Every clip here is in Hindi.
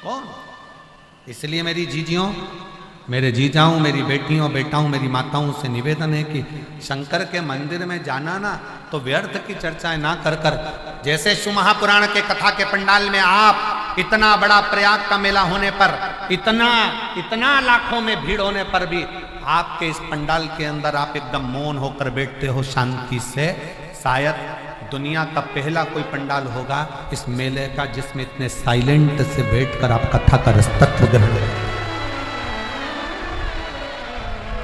कौन? इसलिए मेरी जीजियों, मेरे जीजाओं, मेरी बेटियों, बेटाओं, मेरी माताओं से निवेदन है कि शंकर के मंदिर में जाना ना तो व्यर्थ की चर्चाएं ना कर कर, जैसे शिव महापुराण के कथा के पंडाल में आप इतना बड़ा प्रयाग का मेला होने पर, इतना लाखों में भीड़ होने पर भी आपके इस पंडाल के अंदर आप एकदम मौन होकर बैठते हो शांति से, शायद दुनिया का पहला कोई पंडाल होगा इस मेले का जिसमें इतने साइलेंट से बैठकर आप कथा का रसतत्व ग्रहण करें।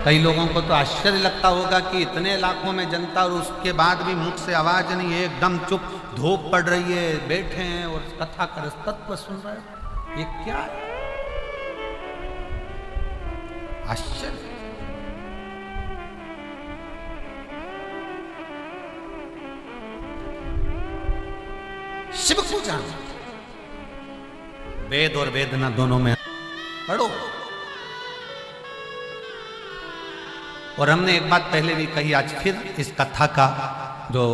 कई लोगों को तो आश्चर्य लगता होगा कि इतने लाखों में जनता और उसके बाद भी मुख से आवाज नहीं है, एकदम चुप, धूप पड़ रही है, बैठे हैं और कथा का रसतत्व सुन रहे हैं, ये क्या है? आश्चर्य। शिव को जानो, वेद और वेदना दोनों में पढ़ो। और हमने एक बात पहले भी कही, आज फिर इस कथा का जो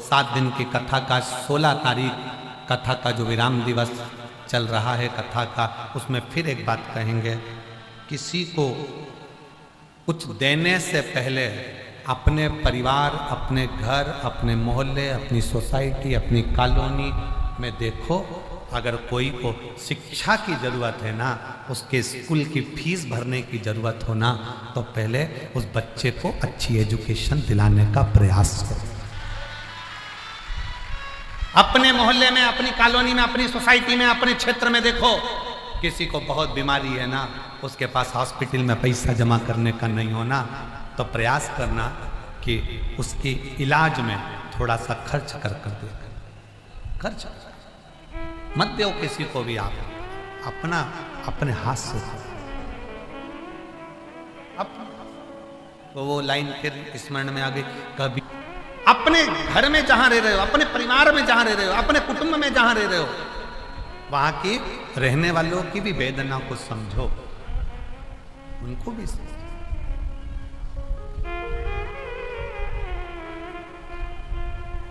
7 दिन की कथा का 16 तारीख कथा का जो विराम दिवस चल रहा है कथा का, उसमें फिर एक बात कहेंगे, किसी को कुछ देने से पहले अपने परिवार, अपने घर, अपने मोहल्ले, अपनी सोसाइटी, अपनी कॉलोनी में देखो, अगर कोई को शिक्षा की जरूरत है ना, उसके स्कूल की फीस भरने की जरूरत हो ना, तो पहले उस बच्चे को अच्छी एजुकेशन दिलाने का प्रयास करो। अपने मोहल्ले में, अपनी कॉलोनी में, अपनी सोसाइटी में, अपने क्षेत्र में देखो, किसी को बहुत बीमारी है ना, उसके पास हॉस्पिटल में पैसा जमा करने का नहीं होना, तो प्रयास करना कि उसकी इलाज में थोड़ा सा खर्च कर दे, खर्च मत दो किसी को भी, आप अपने हाथ से तो वो लाइन फिर स्मरण में आ गई, कभी अपने घर में जहां रह रहे हो, अपने परिवार में जहां रह रहे हो, अपने कुटुंब में जहां रह रहे हो, वहां की रहने वालों की भी वेदना को समझो, उनको भी समझो।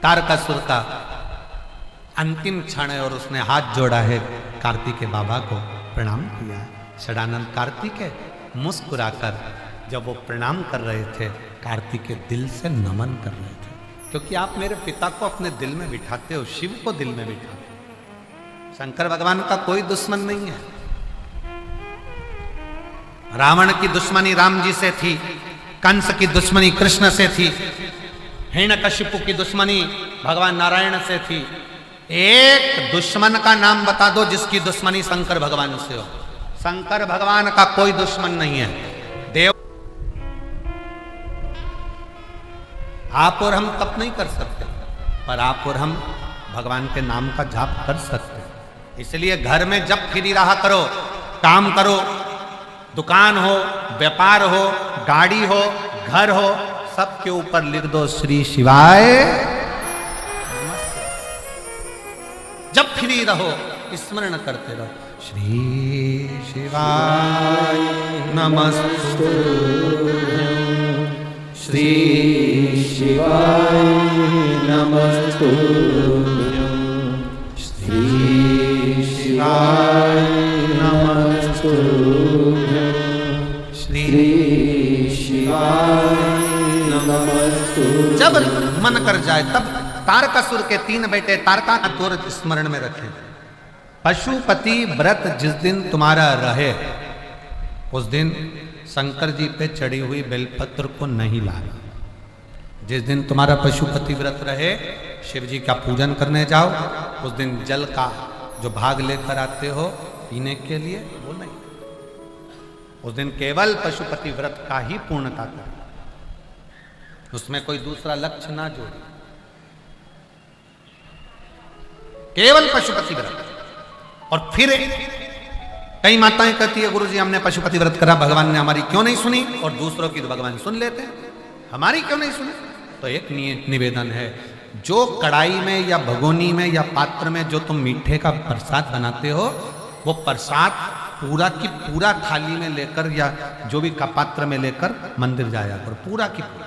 तारकासुर का अंतिम क्षण है और उसने हाथ जोड़ा है, कार्तिकेय बाबा को प्रणाम किया। षडानंद कार्तिकेय मुस्कुराकर जब वो प्रणाम कर रहे थे, कार्तिकेय दिल से नमन कर रहे थे, क्योंकि आप मेरे पिता को अपने दिल में बिठाते हो, शिव को दिल में बिठाते हो। शंकर भगवान का कोई दुश्मन नहीं है। रावण की दुश्मनी राम जी से थी, कंस की दुश्मनी कृष्ण से थी, हिरण्यकशिपु की दुश्मनी भगवान नारायण से थी। एक दुश्मन का नाम बता दो जिसकी दुश्मनी शंकर भगवान से हो। शंकर भगवान का कोई दुश्मन नहीं है। देव आप और हम तप नहीं कर सकते, पर आप और हम भगवान के नाम का जाप कर सकते हैं। इसलिए घर में जब फ्री रहा करो, काम करो, दुकान हो, व्यापार हो, गाड़ी हो, घर हो, सबके ऊपर लिख दो श्री शिवाय। जब फ्री रहो स्मरण करते रहो, श्री शिवाय नमस्तुभ्यं, श्री शिवाय नमस्तुभ्यं, श्री शिवाय नमस्तुभ्यं, श्री शिवाय नमस्तुभ्यं। जब मन कर जाए तब तारकासुर के 3 बेटे तारकासुर स्मरण में रखें। पशुपति व्रत जिस दिन तुम्हारा रहे, उस दिन शंकर जी पे चढ़ी हुई बेलपत्र को नहीं लाना। जिस दिन तुम्हारा पशुपति व्रत रहे, शिव जी का पूजन करने जाओ, उस दिन जल का जो भाग लेकर आते हो पीने के लिए, वो नहीं। उस दिन केवल पशुपति व्रत का ही पूर्णता करें, उसमें कोई दूसरा लक्ष्य ना जोड़े, केवल पशुपति व्रत। और फिर कई माताएं कहती है, गुरुजी हमने पशुपति व्रत करा, भगवान ने हमारी क्यों नहीं सुनी, और दूसरों की तो भगवान सुन लेते हैं, हमारी क्यों नहीं सुनी। तो एक निवेदन है, जो कढ़ाई में या भगोनी में या पात्र में जो तुम मीठे का प्रसाद बनाते हो, वो प्रसाद पूरा की पूरा थाली में लेकर या जो भी का पात्र में लेकर मंदिर जाया करो, पूरा की पूरा।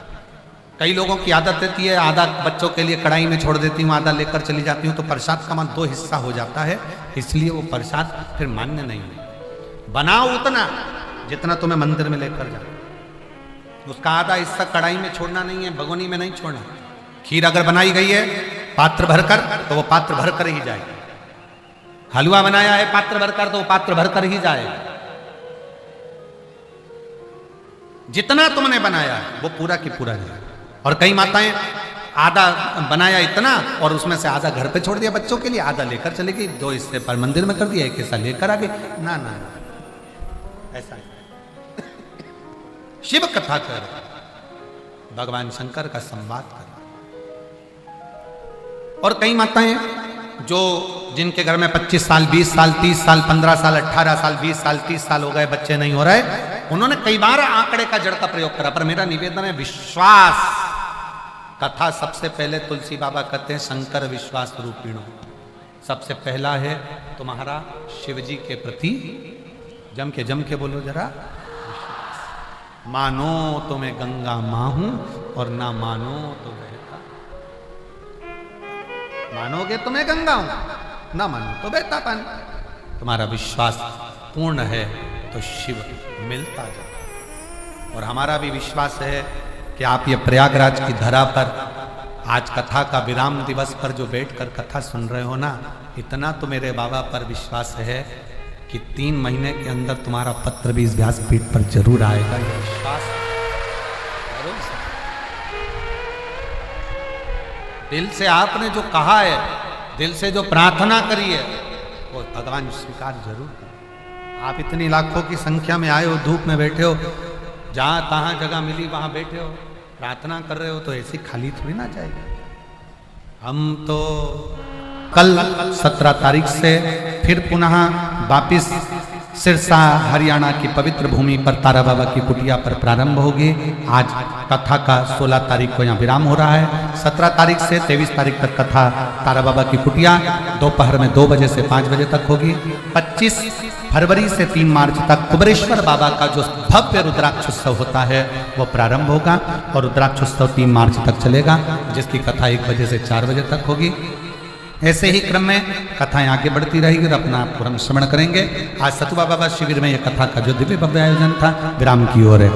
कई लोगों की आदत रहती है, आधा बच्चों के लिए कढ़ाई में छोड़ देती हूँ, आधा लेकर चली जाती हूँ, तो प्रसाद का मन 2 हिस्सा हो जाता है, इसलिए वो प्रसाद फिर मान्य नहीं है। बनाओ उतना जितना तुम्हें मंदिर में लेकर जाओ, उसका आधा हिस्सा कढ़ाई में छोड़ना नहीं है, भगोनी में नहीं छोड़ना। खीर अगर बनाई गई है पात्र भरकर, तो वो पात्र भरकर ही जाएगा। हलवा बनाया है पात्र भरकर, तो वो पात्र भरकर ही जाएगा। जितना तुमने बनाया वो पूरा की पूरा जाएगा। और कई माताएं आधा बनाया इतना और उसमें से आधा घर पे छोड़ दिया बच्चों के लिए, आधा लेकर चले गई, 2 हिस्से पर मंदिर में कर दिया, 1 हिस्सा लेकर आ गई। ना ना, ऐसा शिव कथा कर, भगवान शंकर का संवाद कर। और कई माताएं जो जिनके घर में 25 साल 20 साल 30 साल 15 साल 18 साल 20 साल 30 साल हो गए, बच्चे नहीं हो रहे, उन्होंने कई बार आंकड़े का जड़ का प्रयोग करा। पर मेरा निवेदन है, विश्वास कथा सबसे पहले तुलसी बाबा कहते हैं शंकर विश्वास रूपिणो। सबसे पहला है तुम्हारा शिव जी के प्रति जम के बोलो जरा, मानो तो मैं गंगा मां हूं और ना मानो तो बहता। मानोगे तो मैं गंगा हूं, ना मानो तो बहता पानी। तुम्हारा विश्वास पूर्ण है तो शिव मिलता जाए। और हमारा भी विश्वास है कि आप ये प्रयागराज की धरा पर आज कथा का विराम दिवस पर जो बैठकर कथा सुन रहे हो ना, इतना तो मेरे बाबा पर विश्वास है कि 3 महीने के अंदर तुम्हारा पत्र भी इस व्यासपीठ पर जरूर आएगा। ये विश्वास जरूर से। दिल से आपने जो कहा है, दिल से जो प्रार्थना करी है, वो भगवान स्वीकार जरूर करें। आप इतनी लाखों की संख्या में आए हो, धूप में बैठे हो, जहां तहां जगह मिली वहां बैठे हो, प्रार्थना कर रहे हो, तो ऐसी खाली थोड़ी ना जाएगी। हम तो कल 17 तारीख से फिर पुनः वापिस सिरसा हरियाणा की पवित्र भूमि पर तारा बाबा की कुटिया पर प्रारंभ होगी। आज कथा का 16 तारीख को यहाँ विराम हो रहा है। 17 तारीख से 23 तारीख तक कथा तारा बाबा की कुटिया दोपहर में 2 बजे से 5 बजे तक होगी। 25 फरवरी से 3 मार्च तक कुबरेश्वर बाबा का जो भव्य रुद्राक्षोत्सव होता है वो प्रारंभ होगा और रुद्राक्षोत्सव 3 मार्च तक चलेगा, जिसकी कथा 1 बजे से 4 बजे तक होगी। ऐसे ही क्रम में कथाएं आगे बढ़ती रहेगी और अपना पूर्ण श्रवण करेंगे। आज सतुबा बाबा शिविर में यह कथा का जो दिव्य भव्य आयोजन था विराम की ओर है।